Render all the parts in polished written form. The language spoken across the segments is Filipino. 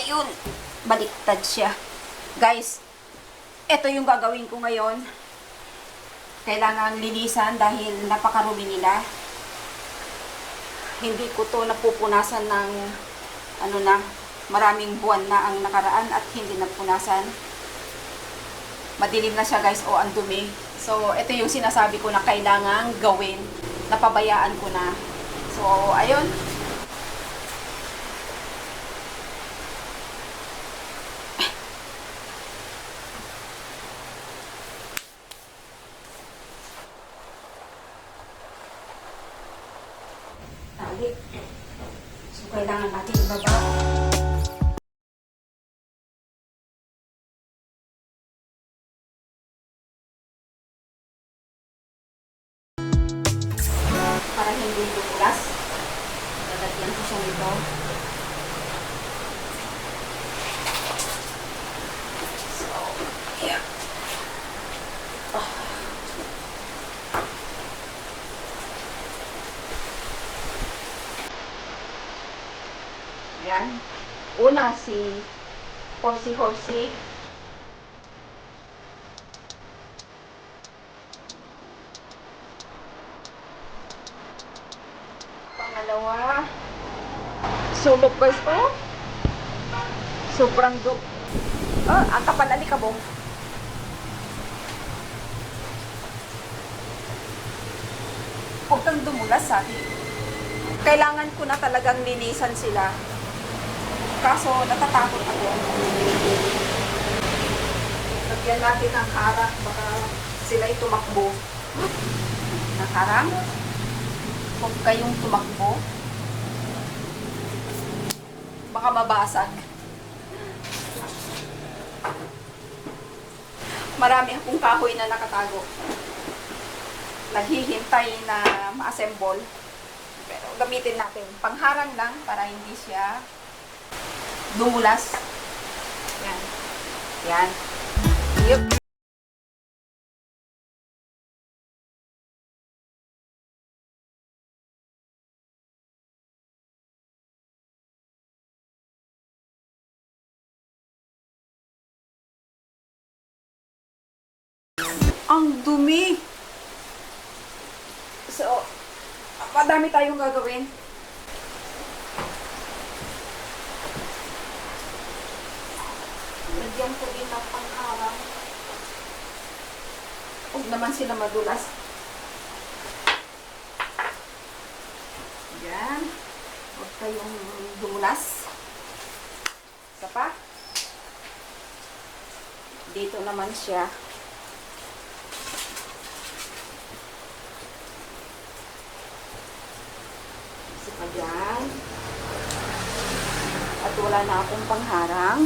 Ayun, baliktad siya. Guys, ito yung gagawin ko ngayon. Kailangan linisan dahil napakarumi nila. Hindi ko to napupunasan ng maraming buwan na ang nakaraan at hindi napunasan. Madilim na siya guys, o ang dumi. So, ito yung sinasabi ko na kailangan gawin. Napabayaan ko na. So, ayun. Tali. So, kailangan natin ibaba. Para hindi dumulas. Lalagyan ko siya nito. So, yeah. Yan. Una si Horsey. Pangalawa, sulok guys, oh. Sobrang ang kapal alikabong. Huwag kang dumulas, sabi. Kailangan ko na talagang linisan sila. Kaso, natatakot ako. Lagyan natin ang harang. Baka sila'y tumakbo. Ang harang. Huwag kayong tumakbo. Baka mabasag. Marami akong kahoy na nakatago. Naghihintay na ma-assemble. Pero gamitin natin. Pangharang lang para hindi siya dumulas. Yan. Yan. Yup. Ang dumi. So, madami tayong gagawin. Lagyan ko din ng pangharang. Huwag naman sila madulas. Yan. Huwag kayong dumulas. Isa pa. Dito naman siya. Isa pa dyan. At wala na akong pangharang.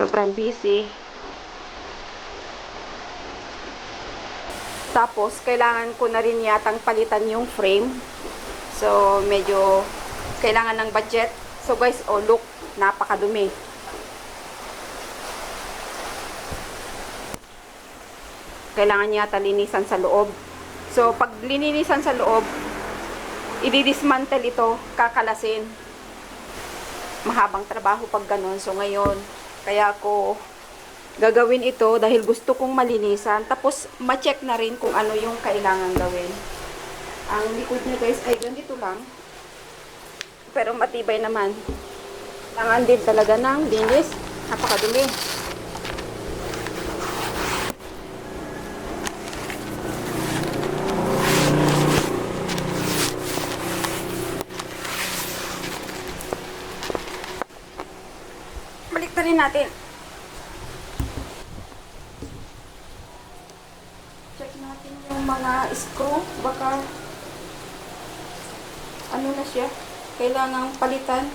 Sobrang busy. Tapos, kailangan ko na rin yatang palitan yung frame. So, medyo kailangan ng budget. So, guys, oh, look. Napakadumi. Kailangan yata linisan sa loob. So, pag lininisan sa loob, i-dismantle ito, kakalasin. Mahabang trabaho pag ganun. So, ngayon, kaya ako gagawin ito dahil gusto kong malinisan. Tapos, ma-check na rin kung ano yung kailangan gawin. Ang likod niya guys ay ganito lang. Pero matibay naman. Kailangan din talaga ng linis. Napakadumi. Balik na rin natin. Check natin yung mga screw. Baka ano na siya. Kailangang palitan.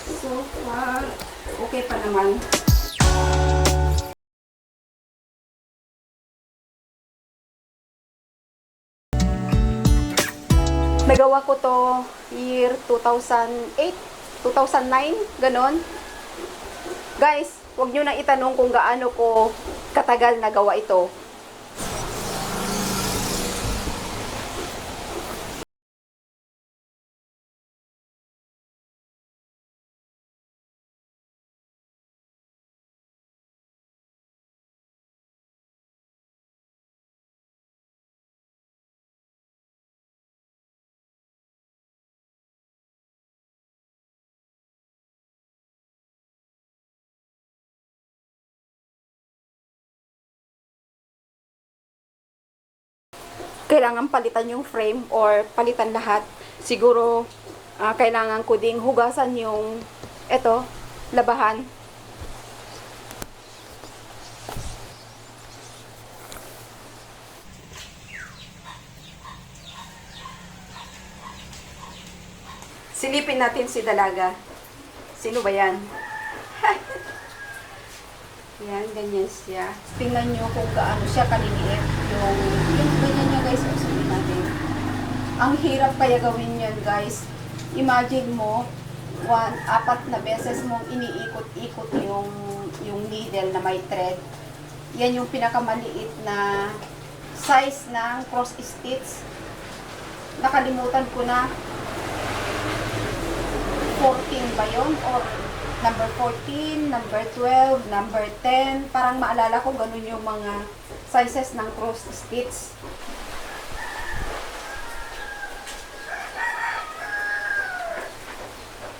So far, okay pa naman. Nagawa ko to year 2008, 2009, ganon. Guys, huwag nyo na itanong kung gaano ko katagal nagawa ito. Kailangan palitan yung frame or palitan lahat. Siguro, kailangan ko ding hugasan yung, labahan. Silipin natin si Dalaga. Sino ba yan? Yan, ganyan siya. Tingnan nyo kung gaano siya kaliliit. Yung ganyan niya guys, sabihin natin. Ang hirap kaya gawin yan guys. Imagine mo, 4 na beses mong iniikot-ikot yung needle na may thread. Yan yung pinakamaliit na size ng cross stitch. Nakalimutan ko na 14 ba yun? Or number 14, number 12, number 10. Parang maalala ko ganun yung mga sizes ng cross stitch.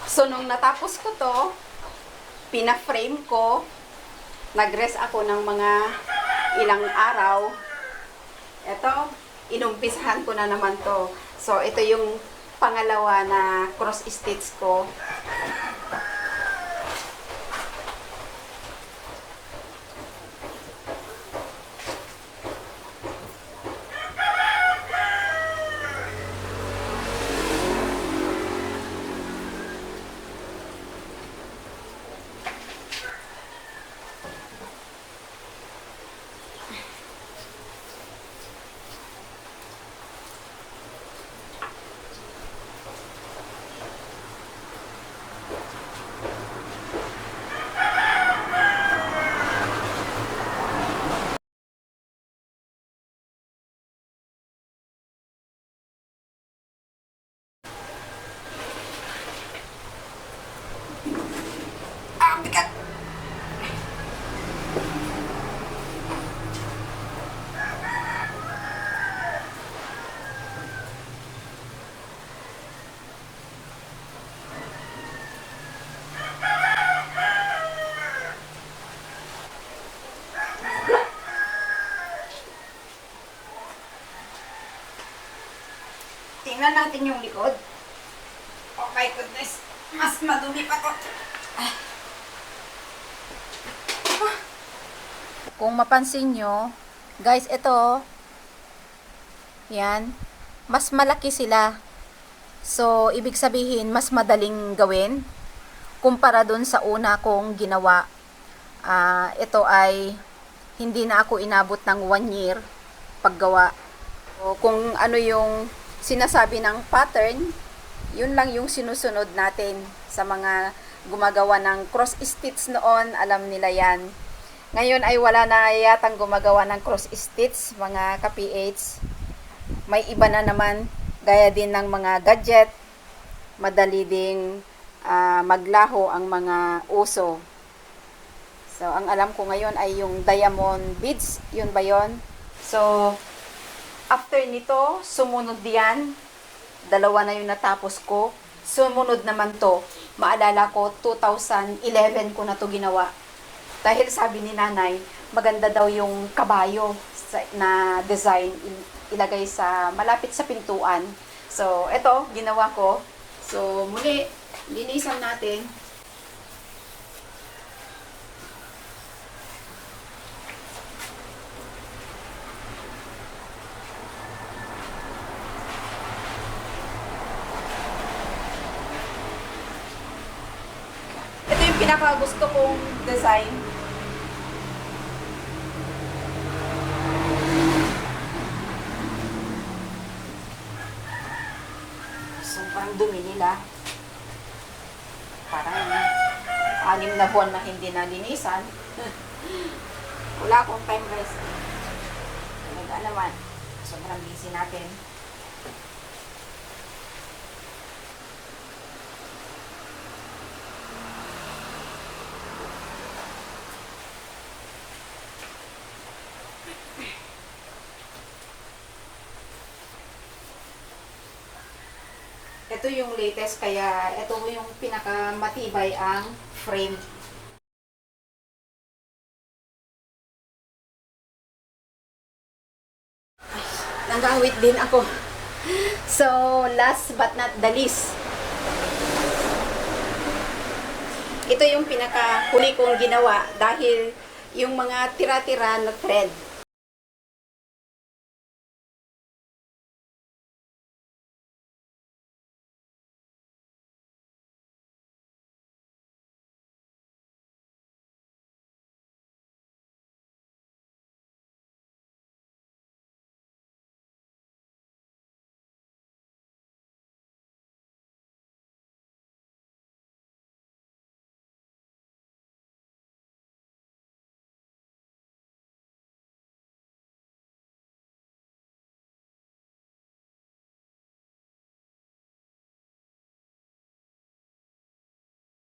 So, nung natapos ko to, pina-frame ko, nag-rest ako ng mga ilang araw. Ito, inumpisahan ko na naman to. So, ito yung pangalawa na cross stitch ko. Tingnan natin yung likod. Oh my goodness. Mas madumi pa to. Kung mapansin nyo, guys, ito, yan, mas malaki sila. So, ibig sabihin, mas madaling gawin kumpara dun sa una kong ginawa. Ito ay hindi na ako inabot ng 1 year paggawa. So, kung ano yung sinasabi ng pattern, yun lang yung sinusunod natin sa mga gumagawa ng cross stitch noon, alam nila yan. Ngayon ay wala na yatang gumagawa ng cross stitch, mga ka-PH. May iba na naman, gaya din ng mga gadget, madali ding maglaho ang mga uso. So, ang alam ko ngayon ay yung diamond beads, yun ba yun? So, after nito, sumunod yan. 2 na yung natapos ko. Sumunod naman to. Maalala ko, 2011 ko na to ginawa. Dahil sabi ni nanay, maganda daw yung kabayo na design ilagay sa malapit sa pintuan. So, ito, ginawa ko. So, muli, linisan natin. pinaka gusto kong design. Sobrang dumi nila. Parang 6 na buwan na hindi nalinisan. Wala akong time rest. Talaga naman. Sobrang busy natin. Ito yung latest, kaya ito yung pinakamatibay ang frame. Nanggawit din ako. So, last but not the least, ito yung pinakahuli kong ginawa dahil yung mga tira-tira na thread